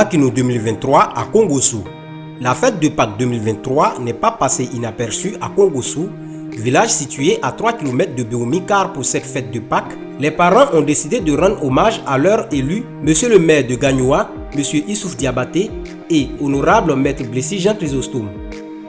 Makino 2023 à Kongossou. La fête de Pâques 2023 n'est pas passée inaperçue à Kongossou, village situé à 3 km de Béoumi, car pour cette fête de Pâques, les parents ont décidé de rendre hommage à leur élu, monsieur le maire de Gagnoua, monsieur Issouf Diabaté et honorable maître blessé Jean Chrysostome.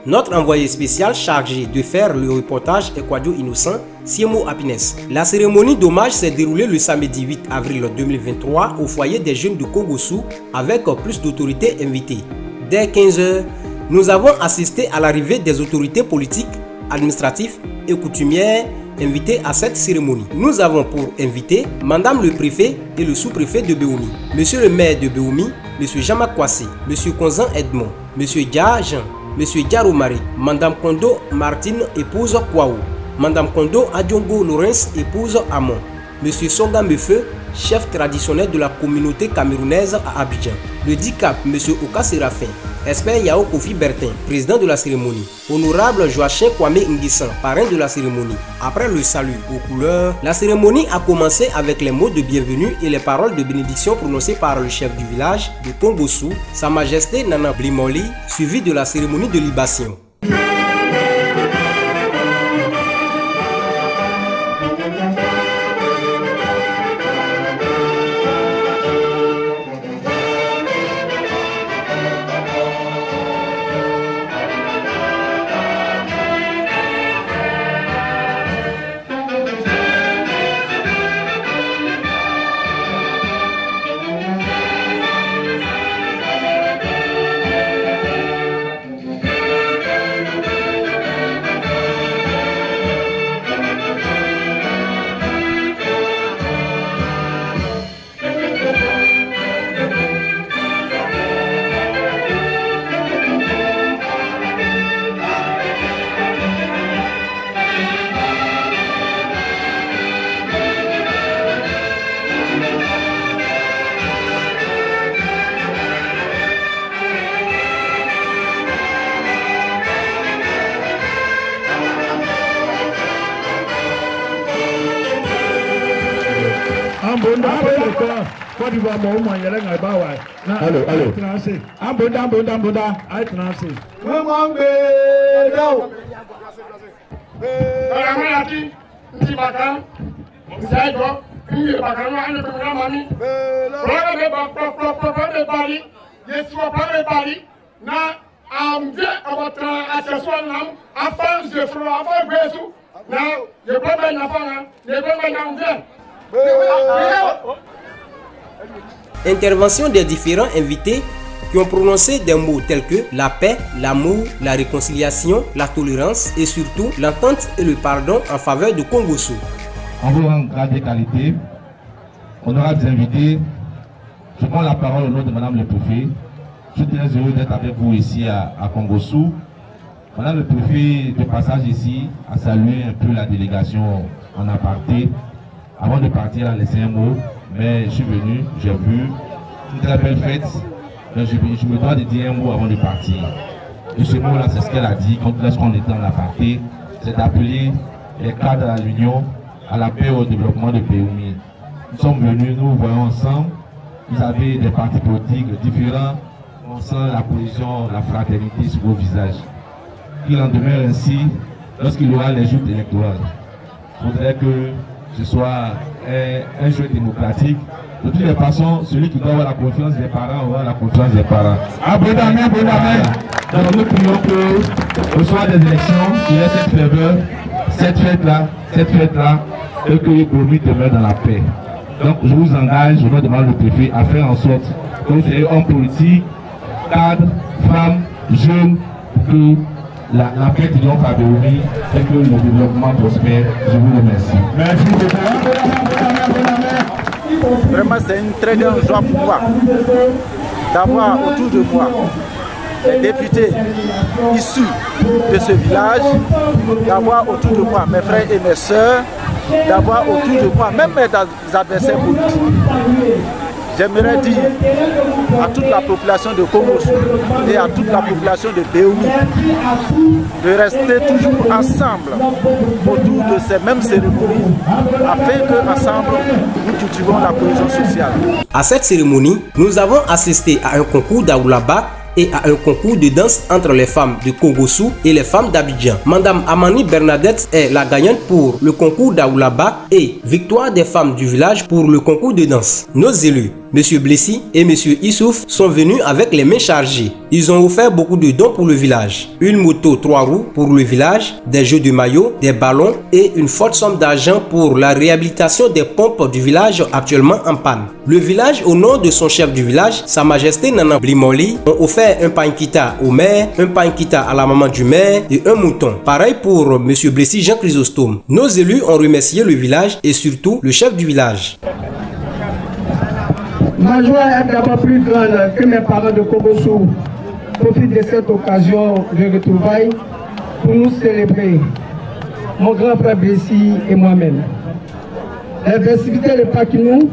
Notre envoyé spécial chargé de faire le reportage est Kwadjo Innocent, Siemo Happiness. La cérémonie d'hommage s'est déroulée le samedi 8 avril 2023 au foyer des jeunes de Kongossou avec plus d'autorités invitées. Dès 15 h, nous avons assisté à l'arrivée des autorités politiques, administratives et coutumières invitées à cette cérémonie. Nous avons pour invités Madame le préfet et le sous-préfet de Béoumi, monsieur le maire de Béoumi, monsieur Jean-Marc Kwasi, monsieur Konzan Edmond, monsieur Dia Jean, monsieur Diaromari, Madame Kondo Martine, épouse Kwao, Madame Kondo Adjongo Lawrence, épouse Amon, monsieur Songa Mefeu, chef traditionnel de la communauté camerounaise à Abidjan, le DICAP, monsieur Oka Séraphin, expert Yao Kofi Bertin, président de la cérémonie, honorable Joachim Kwame Nguissan, parrain de la cérémonie. Après le salut aux couleurs, la cérémonie a commencé avec les mots de bienvenue et les paroles de bénédiction prononcées par le chef du village de Kongossou, Sa Majesté Nana Blimoli, suivi de la cérémonie de libation. Intervention des différents invités qui ont prononcé des mots tels que la paix, l'amour, la réconciliation, la tolérance et surtout l'entente et le pardon en faveur de Kongossou. En vous rendant grade et qualité, honorables invités, je prends la parole au nom de Madame le Préfet. Je suis très heureux d'être avec vous ici à Kongossou. Madame le Préfet, de passage ici, a salué un peu la délégation en aparté. Avant de partir, elle a laissé un mot, mais je suis venu, j'ai vu une très belle fête. Donc je me dois de dire un mot avant de partir. Et ce mot-là, c'est ce qu'elle a dit lorsqu'on était en aparté, c'est d'appeler les cadres à l'union, à la paix et au développement de Béoumi. Nous sommes venus, nous voyons ensemble, vous avez des partis politiques différents, on sent la cohésion, la fraternité sur vos visages. Qu'il en demeure ainsi lorsqu'il y aura les joutes électorales. Je voudrais que ce soit un jeu démocratique. De toutes les façons, celui qui doit avoir la confiance des parents aura la confiance des parents. Abondamment. Donc nous prions que au soir des élections, il y ait cette ferveur, cette fête-là, et que Béoumi demeure dans la paix. Donc je vous engage, au nom de Madame le Préfet, à faire en sorte que vous soyez hommes politiques, cadres, femmes, jeunes, que la paix triomphe à Béoumi et que le développement prospère. Je vous remercie. Merci beaucoup. Vraiment, c'est une très grande joie pour moi d'avoir autour de moi les députés issus de ce village, d'avoir autour de moi mes frères et mes sœurs, d'avoir autour de moi même mes adversaires politiques. j'aimerais dire à toute la population de Kongosu et à toute la population de Béoumi de rester toujours ensemble autour de ces mêmes cérémonies afin qu'ensemble nous cultivons la cohésion sociale. À cette cérémonie, nous avons assisté à un concours d'Aoulaba et à un concours de danse entre les femmes de Kongosu et les femmes d'Abidjan. Madame Amani Bernadette est la gagnante pour le concours d'Aoulaba et victoire des femmes du village pour le concours de danse. Nos élus, M. Blessi et M. Issouf, sont venus avec les mains chargées. Ils ont offert beaucoup de dons pour le village. Une moto 3 roues pour le village, des jeux de maillot, des ballons et une forte somme d'argent pour la réhabilitation des pompes du village actuellement en panne. Le village, au nom de son chef du village, Sa Majesté Nana Blimoli, ont offert un pankita au maire, un pankita à la maman du maire et un mouton. Pareil pour M. Blessi Jean Chrysostome. Nos élus ont remercié le village et surtout le chef du village. Ma joie est d'abord plus grande que mes parents de Kongosu profitent de cette occasion de retrouvailles pour nous célébrer, mon grand frère Blessi et moi-même. Les festivités de Pakinou,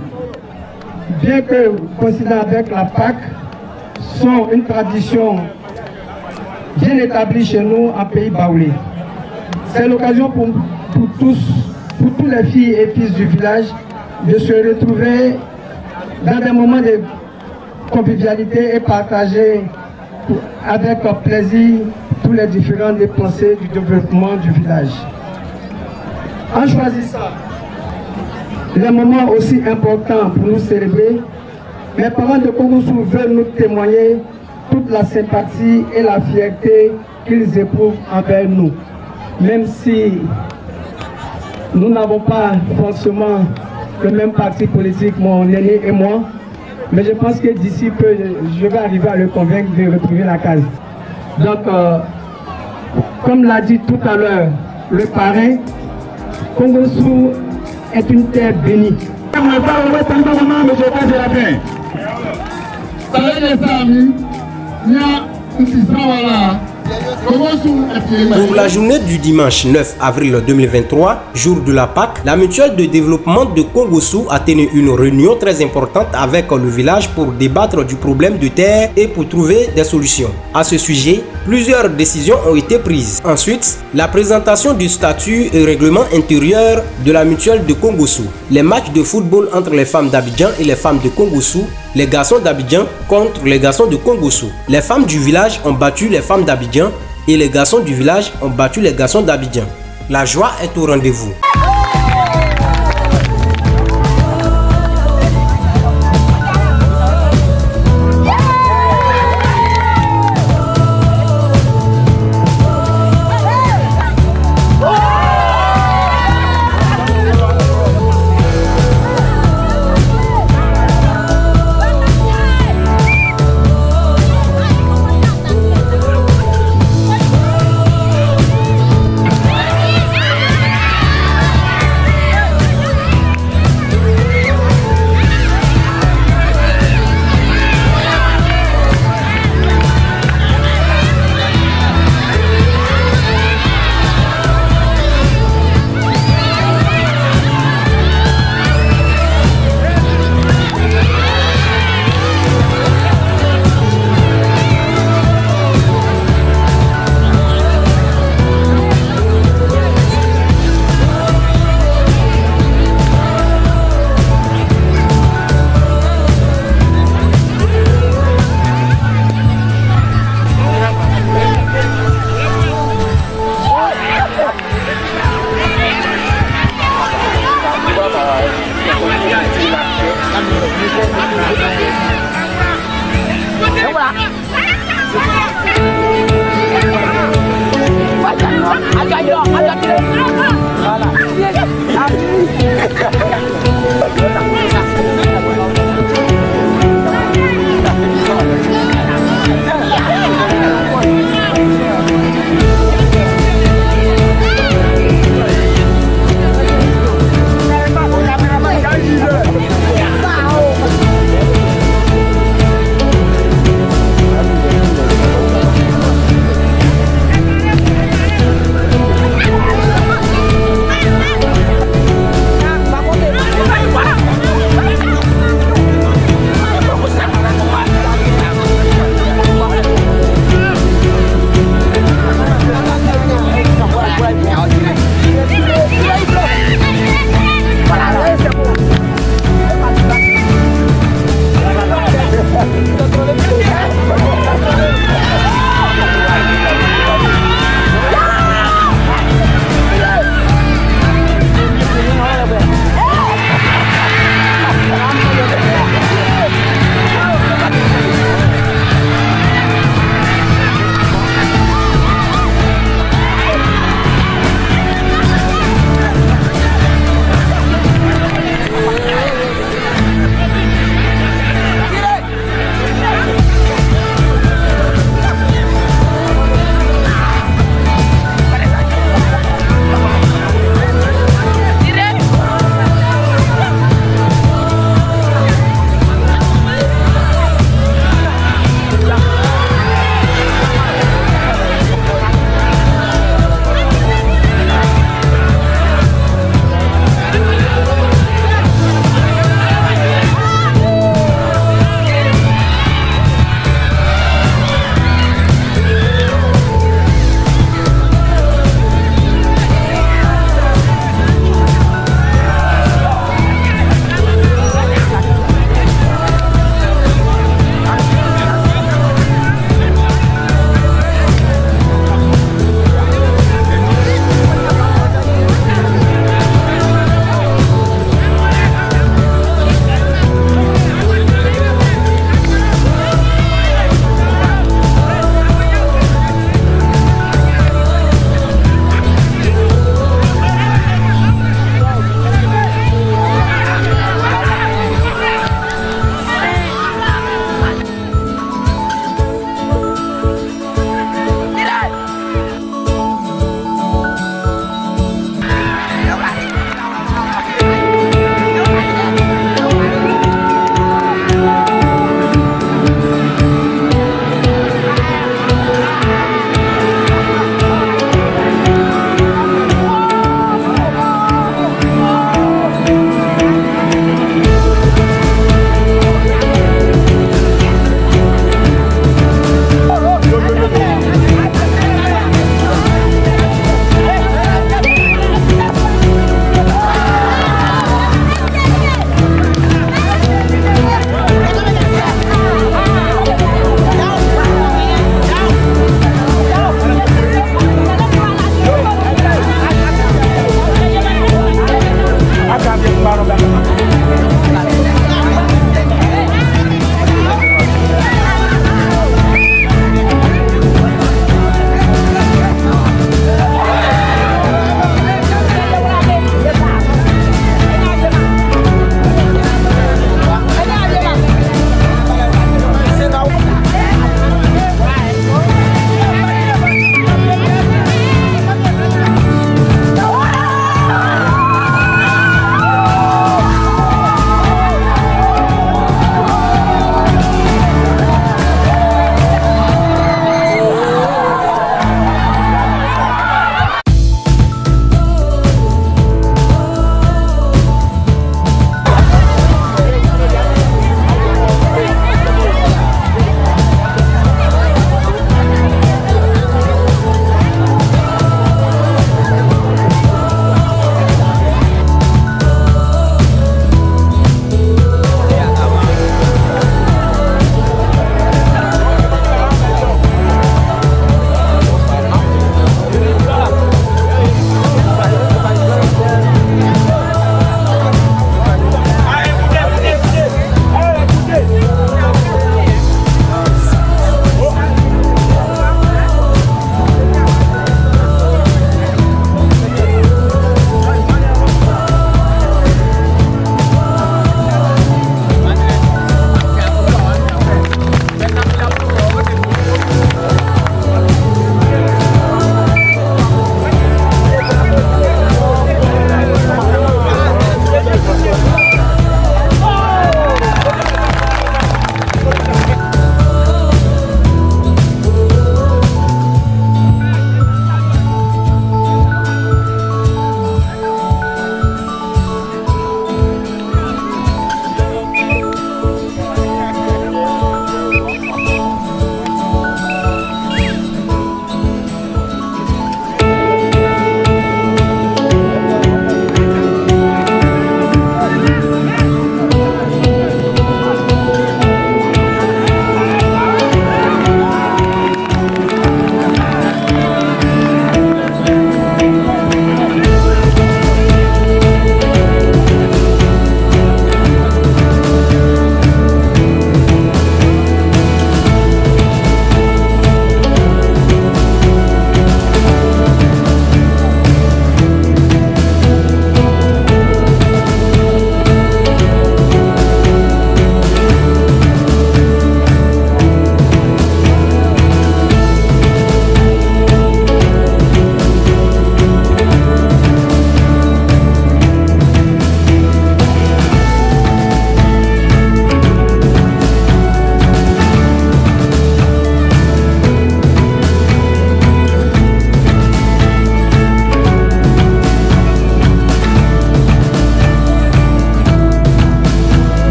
bien que considérées avec la Pâque, sont une tradition bien établie chez nous en pays baoulé. C'est l'occasion pour tous les filles et fils du village de se retrouver dans des moments de convivialité et partager avec plaisir tous les différentes pensées du développement du village. En choisissant les moments aussi importants pour nous célébrer, mes parents de Kongosu veulent nous témoigner toute la sympathie et la fierté qu'ils éprouvent envers nous. Même si nous n'avons pas forcément le même parti politique, mon aîné et moi, mais je pense que d'ici peu, je vais arriver à le convaincre de retrouver la case. Donc, comme l'a dit tout à l'heure le parrain, Kongosu est une terre bénie. Pour la journée du dimanche 9 avril 2023, jour de la Pâque, la mutuelle de développement de Kongosu a tenu une réunion très importante avec le village pour débattre du problème de terre et pour trouver des solutions. À ce sujet, plusieurs décisions ont été prises. Ensuite, la présentation du statut et règlement intérieur de la mutuelle de Kongosu. Les matchs de football entre les femmes d'Abidjan et les femmes de Kongosu. Les garçons d'Abidjan contre les garçons de Kongosu. Les femmes du village ont battu les femmes d'Abidjan et les garçons du village ont battu les garçons d'Abidjan. La joie est au rendez-vous.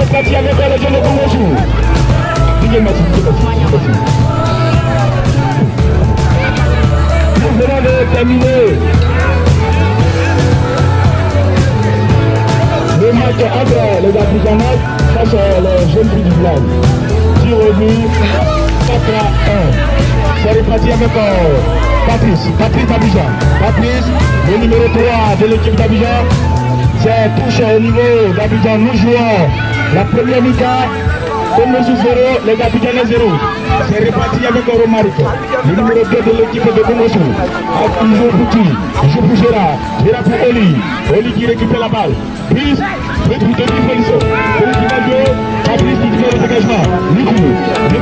C'est parti avec les jeunes de Congo-Sou. Merci. Nous venons de terminer le match entre les artisanats face aux jeunes filles du village. Tir au but 4-1. C'est reparti avec Patrice Abidjan. Patrice, le numéro 3 de l'équipe d'Abidjan. C'est touche au niveau d'Abidjan. Nous jouons la première mi-temps. Congo-Sou 0, les Abidjanais 0. C'est reparti avec Romaric, le numéro 2 de l'équipe de Congo-Sou. Il joue pour qui? Il joue pour Gérard. Gérard pour Oli. Oli qui récupère la balle. Puis, pour Tony Félix. Celui qui va jouer, Fabrice qui fait le dégagement. Nico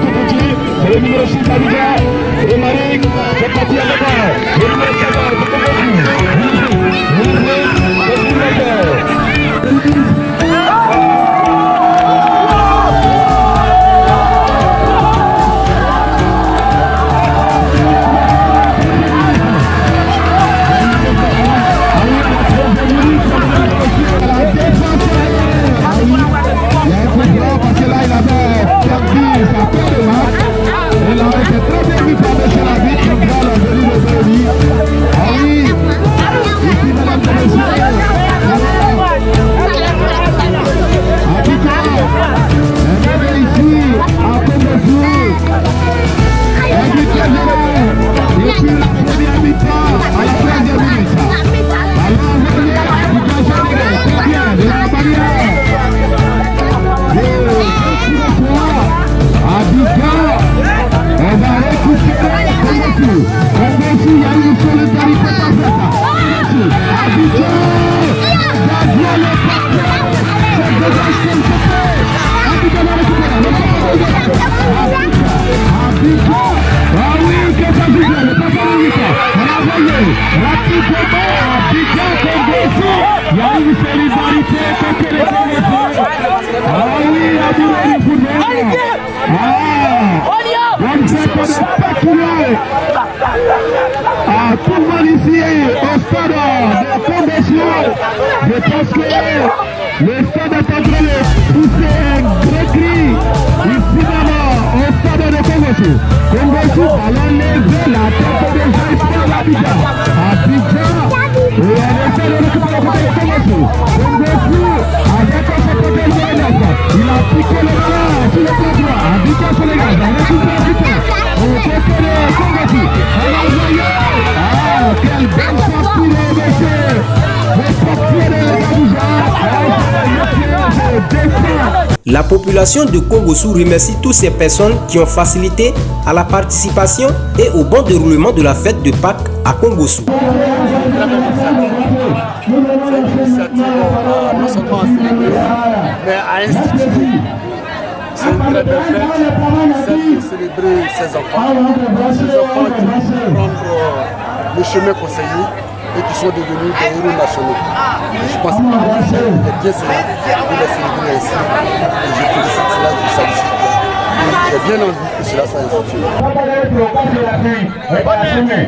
pour qui? C'est le numéro 6 d'Abidjan. Romaric, c'est parti avec le numéro 7 de Congo-Sou. Tout le monde ici au stade de Congo-Sou, je pense que le stade est en train de pousser un gros cri ici d'abord au stade de Congo-Sou. Congo-Sou va l'enlever la tête de Jean-Pierre Abidjan. Abidjan, et on essaie de récupérer le côté de Congo-Sou. Congo-Sou, avec son côté de il a piqué le ballon sur le côté droit. Abidjan sur les gars, il a récupéré du temps. On peut faire Congo-Sou. Quelle belle chance pour les messieurs. La population de Congo-Sou remercie toutes ces personnes qui ont facilité à la participation et au bon déroulement de la fête de Pâques à Congo-Sou. C'est une initiative non seulement à célébrer, mais à instituer. C'est une très belle fête, celle de célébrer ses enfants qui vont prendre le chemin conseillé et qui sont devenus des héros nationaux. Je pense que c'est bien célébrer de les célébrer ainsi. Et je félicite cela, je salue cela. J'ai bien envie que cela soit institué.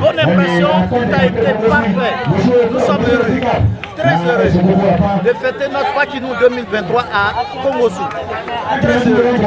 Bonne impression, tout a été parfait. Nous sommes heureux, très heureux de fêter notre Pâques 2023 à Congo-Sou. Très heureux.